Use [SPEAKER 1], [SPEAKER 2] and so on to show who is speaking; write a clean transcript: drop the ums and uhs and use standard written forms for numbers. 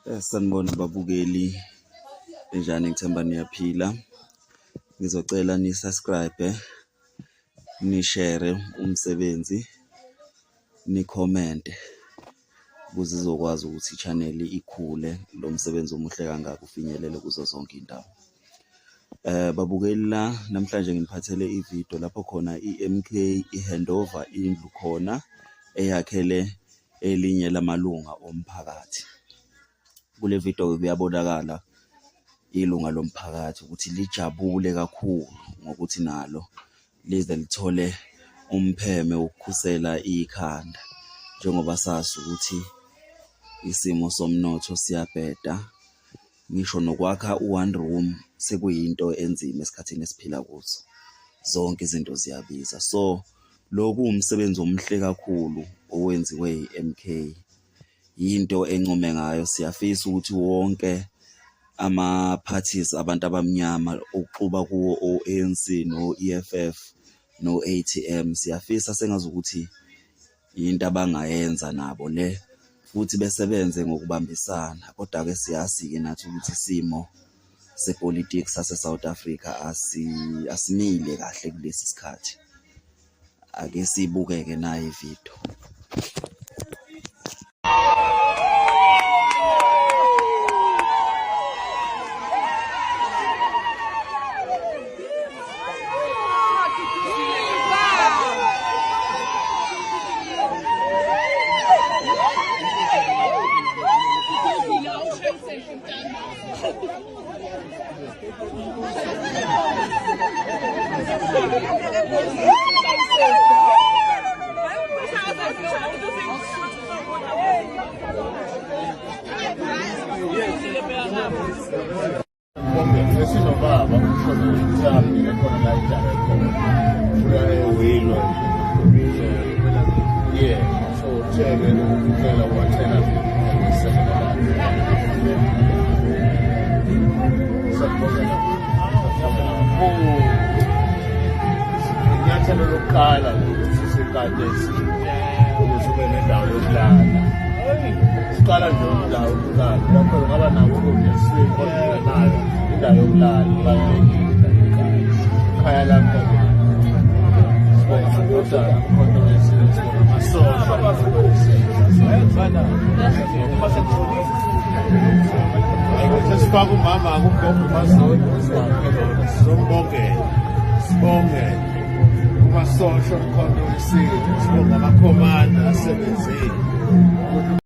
[SPEAKER 1] Sanibona babukeli, njani? Ngithemba niyaphila. Ngizocela ni-subscribe, ni-share umsebenzi, ni-comment ukuze izokwazi ukuthi i-channel ikhule, lo msebenzi omuhle kangaka ufinyelele kuzo zonke indawo. Babukeli, namhlanje nginiphathele ividiyo lapho khona i-MK i-handover indlu khona eyakhele elinye lamalunga omphakathi. Kule video kuyabonakala ilunga lomphakathi ukuthi lijabule kakhulu ngokuthi nalo lize lithole umpheme ukukhusela ikhanda, njengoba sazi ukuthi isimo somnotho siyabheda. Ngisho nokwakha u-one room sekuyinto enzima esikhathini esiphila kuso, zonke izinto ziyabiza. So lokhu umsebenzi omuhle kakhulu owenziwe i-MK, into encome ngayo. Siyafisa ukuthi wonke ama-parties, abantu abamnyama okuxuba kuwo o-ANC no-EFF no-ATM, siyafisa sengazi ukuthi into abangayenza nabo le, futhi besebenze ngokubambisana. Kodwa-ke siyazi-ke nathi ukuthi isimo sepolitics sase-South Africa asimile kahle kulesi sikhathi. Ake sibukeke nayo ividiyo.
[SPEAKER 2] Inyathelo lokuqala sisikade ukuthi ube nendawo yokulala. Siqala nje indawo yokulala, lapho ngaba nabo ukuyeswing kodwa nayo indawo yokulala ibalulekile ekhaya lapho. Kodwa kodwa sifaka umama akugogo uMazolo, sibonge umasosha omkhonto wesizwe, sibonge amakhomanda asebenzile.